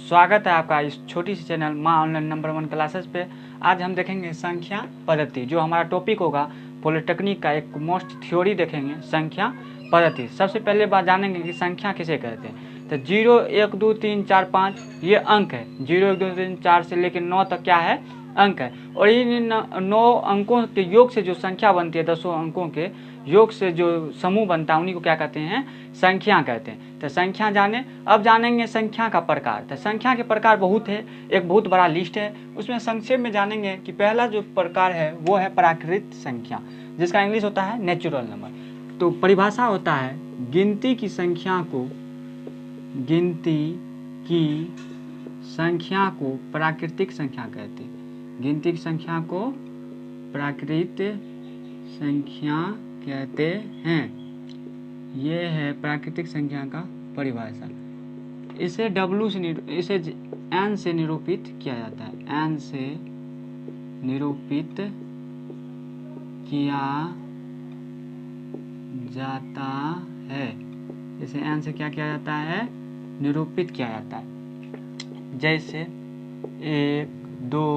स्वागत है आपका इस छोटी सी चैनल माँ ऑनलाइन नंबर 1 क्लासेस पे। आज हम देखेंगे संख्या पद्धति, जो हमारा टॉपिक होगा पॉलिटेक्निक का एक मोस्ट थ्योरी देखेंगे संख्या पद्धति। सबसे पहले बात जानेंगे कि संख्या किसे कहते हैं। तो 0 1 2 3 4 5 ये अंक है। 0 1 2 3 4 से लेकर 9 तक क्या है, अंक है। और इन 9 अंकों के योग से जो संख्या बनती है, 10 अंकों के योग से जो समूह बनता है, उन्हीं को क्या कहते हैं, संख्या कहते हैं। तो संख्या जाने, अब जानेंगे संख्या का प्रकार। तो संख्या के प्रकार बहुत है, एक बहुत बड़ा लिस्ट है। उसमें संक्षेप में जानेंगे कि पहला जो प्रकार है वो है प्राकृत संख्या, जिसका इंग्लिश होता है नेचुरल नंबर। तो परिभाषा होता है गिनती की संख्या को प्राकृतिक संख्या कहते हैं। गिनती की संख्या को प्राकृत संख्या कहते हैं। ये है प्राकृतिक संख्या का परिभाषा। इसे W से इसे N से निरूपित किया जाता है। N से निरूपित किया जाता है। इसे N से क्या किया जाता है, निरूपित किया जाता है। जैसे 1 2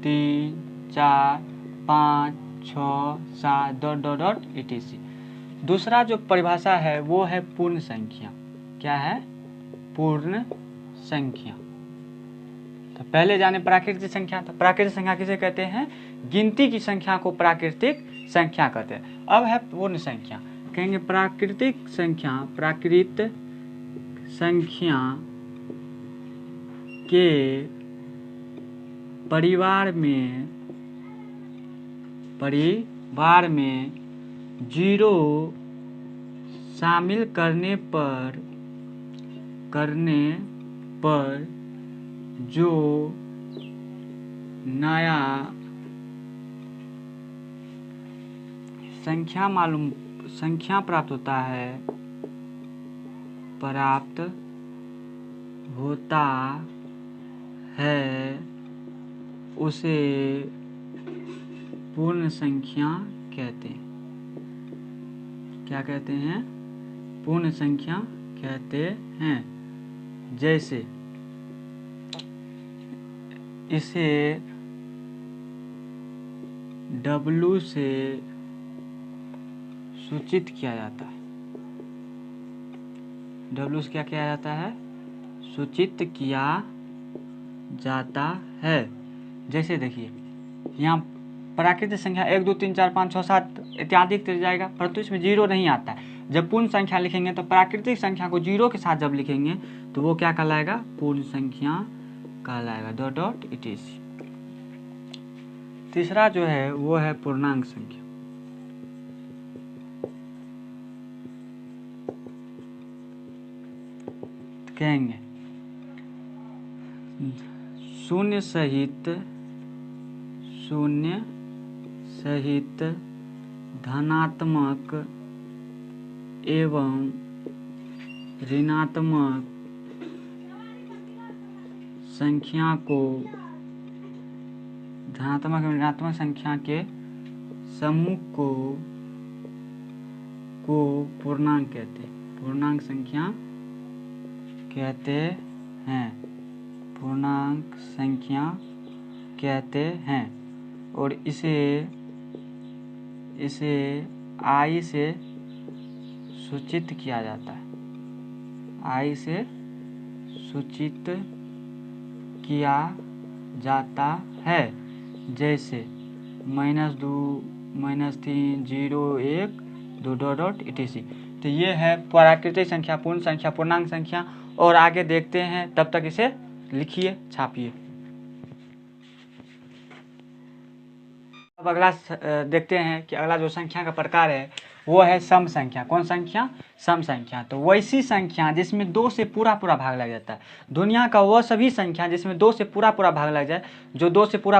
3 4 5 6 7 डॉट etc। दूसरा जो परिभाषा है वो है पूर्ण संख्या। क्या है, पूर्ण संख्या। तो पहले जाने प्राकृतिक संख्या। तो प्राकृतिक संख्या किसे कहते हैं, गिनती की संख्या को प्राकृतिक संख्या कहते हैं। अब है पूर्ण संख्या। कहेंगे प्राकृतिक संख्या, प्राकृत संख्या के परिवार में 0 शामिल करने पर जो नया संख्या प्राप्त होता है उसे पूर्ण संख्या कहते हैं। क्या कहते हैं, पूर्ण संख्या कहते हैं। जैसे इसे W से सूचित किया जाता है। W से क्या किया जाता है, सूचित किया जाता है। जैसे देखिए यहाँ प्राकृतिक संख्या 1 2 3 4 5 6 7 इत्यादि चल जाएगा, परंतु इसमें 0 नहीं आता है। जब पूर्ण संख्या लिखेंगे तो प्राकृतिक संख्या को 0 के साथ जब लिखेंगे तो वो क्या कहलाएगा, पूर्ण संख्या कहलाएगा डॉट etc। तीसरा जो है वो है पूर्णांक संख्या। कहेंगे शून्य सहित धनात्मक एवं ऋणात्मक संख्या को, धनात्मक एवं ऋणात्मक संख्या के समूह को पूर्णांक कहते हैं। पूर्णांक संख्या कहते हैं। पूर्णांक संख्या कहते हैं। और इसे I से सूचित किया जाता है। I से सूचित किया जाता है। जैसे -2 -3 0 1 2 डॉट etc। तो ये है प्राकृतिक संख्या, पूर्ण संख्या, पूर्णांक संख्या। और आगे देखते हैं, तब तक इसे लिखिए, छापिए। अब अगला देखते हैं कि अगला जो संख्या का प्रकार है वो है सम संख्या। कौन संख्या, सम संख्या। तो वैसी संख्या जिसमें 2 से पूरा भाग लग जाता है। दुनिया का वह सभी संख्या जिसमें 2 से पूरा भाग लग जाए, जो 2 से पूरा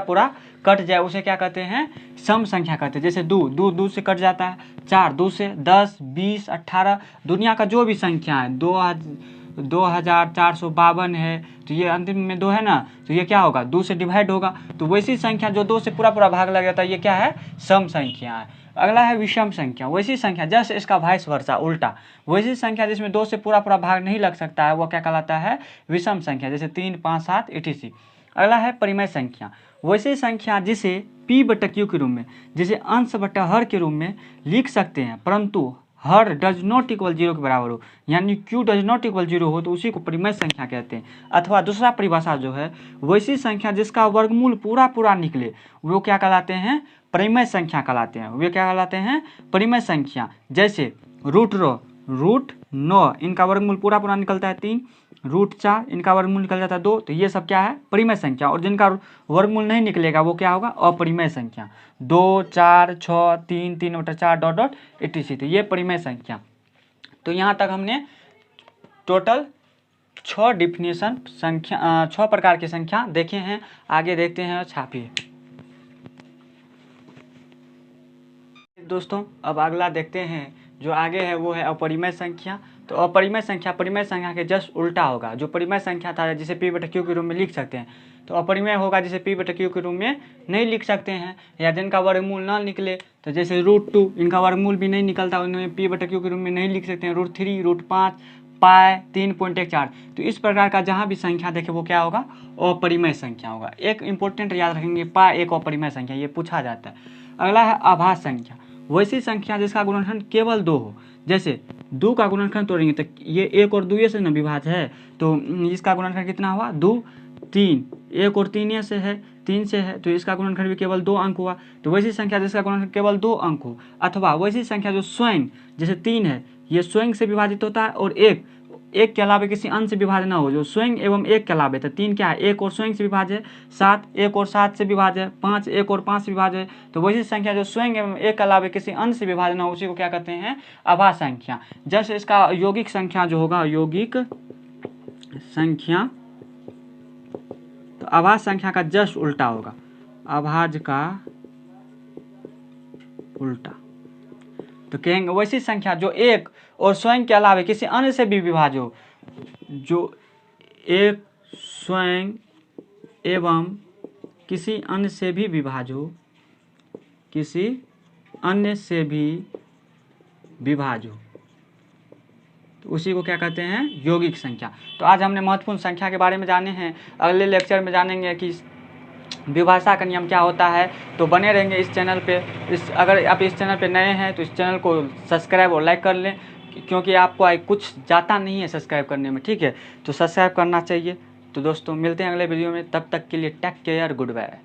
कट जाए, उसे क्या कहते हैं, सम संख्या कहते हैं। जैसे 2 से कट जाता है, 4 2 से, 10 20 18, दुनिया का जो भी संख्या है, 2452 है, तो ये अंतिम में 2 है ना, तो ये क्या होगा, 2 से डिवाइड होगा। तो वैसी संख्या जो 2 से पूरा भाग लग जाता है, ये क्या है, सम संख्या है। अगला है विषम संख्या, वैसी संख्या जैसे इसका वाइस वर्सा उल्टा, वैसी संख्या जिसमें 2 से पूरा भाग नहीं लग सकता है, वो क्या कहलाता है? विषम संख्या, जैसे 3, 5, 7 etc। अगला है परिमेय संख्या, वैसी संख्या जिसे p बटा q के रूप में, जिसे अंश बटा हर के रूप में लिख सकते हैं, परंतु हर डज नॉट इक्वल 0 के बराबर हो, यानी q डज नॉट इक्वल 0 हो तो उसी को परिमेय संख्या कहते हैं। अथवा दूसरा परिभाषा जो है, वैसी संख्या जिसका वर्गमूल पूरा निकले, वो क्या कहलाते हैं? परिमेय संख्या कहलाते हैं। वे क्या कहलाते हैं? परिमेय संख्या। जैसे √9 इनका वर्गमूल पूरा निकलता है 3, √4 इनका वर्गमूल निकल जाता है 2, तो ये सब क्या है? परिमेय संख्या। और जिनका वर्गमूल नहीं निकलेगा वो क्या होगा? अपरिमेय संख्या। 2, 4, 6, 3, 3/4 डॉट etc। तो ये परिमेय संख्या। तो यहाँ तक हमने टोटल 6 डिफिनेशन संख्या 6 प्रकार की संख्या देखे हैं। आगे देखते हैं, छापिए दोस्तों। अब अगला देखते हैं, जो आगे है वो है अपरिमेय संख्या। तो अपरिमेय संख्या परिमेय संख्या के जस्ट उल्टा होगा। जो परिमेय संख्या था जिसे p बटा q के रूप में लिख सकते हैं, तो अपरिमेय होगा जिसे p बटा q के रूप में नहीं लिख सकते हैं, या जिनका वर्गमूल ना निकले। तो जैसे √2 इनका वर्गमूल भी नहीं निकलता, उन्हें p बटा q के रूप में नहीं लिख सकते हैं। √3, √5, पाई 3.14। तो इस प्रकार का जहाँ भी संख्या देखे वो क्या होगा? अपरिमेय संख्या होगा। एक इंपॉर्टेंट याद रखेंगे, पाई एक अपरिमेय संख्या, ये पूछा जाता है। अगला है आभास संख्या, वैसी संख्या जिसका गुणनखंड केवल 2 हो। जैसे 2 का गुणनखंड तोड़ेंगे तो ये 1 और 2 से न विभाज्य है, तो इसका गुणनखंड कितना हुआ? 2, 3, 1 और 3 से है, 3 से है, तो इसका गुणनखंड भी केवल 2 अंक हुआ। तो वैसी संख्या जिसका गुणनखंड केवल 2 अंक हो, अथवा वैसी संख्या जो स्वयं, जैसे 3 है, ये स्वयं से विभाजित होता है, और 1 के अलावे किसी अंश से विभाज्य ना हो, जो स्वयं एवं 1 के अलावे। तो 3 क्या है? 1 और स्वयं से विभाज्य है, 7 1 और 7 से विभाज्य है, 5 1 और 5 से विभाज्य है। तो वैसी संख्या जो स्वयं एवं 1 के अलावे किसी अंश से विभाज्य ना हो, उसी को क्या कहते हैं? आभास संख्या। जैसे इसका यौगिक संख्या जो होगा, यौगिक संख्या, तो आभास संख्या का जस्ट उल्टा होगा, आभाज्य का उल्टा। तो कहेंगे वैसी संख्या जो 1 और स्वयं के अलावे किसी अन्य से भी विभाज्य हो, जो 1 स्वयं एवं किसी अन्य से भी विभाज्य हो, किसी अन्य से भी विभाज्य हो, तो उसी को क्या कहते हैं? यौगिक संख्या। तो आज हमने महत्वपूर्ण संख्या के बारे में जाने हैं। अगले लेक्चर में जानेंगे कि विभाषा का नियम क्या होता है। तो बने रहेंगे इस चैनल पे। अगर आप इस चैनल पे नए हैं तो इस चैनल को सब्सक्राइब और लाइक कर लें, क्योंकि आपको कुछ जाता नहीं है सब्सक्राइब करने में, ठीक है? तो सब्सक्राइब करना चाहिए। तो दोस्तों मिलते हैं अगले वीडियो में, तब तक के लिए टेक केयर, गुड बाय।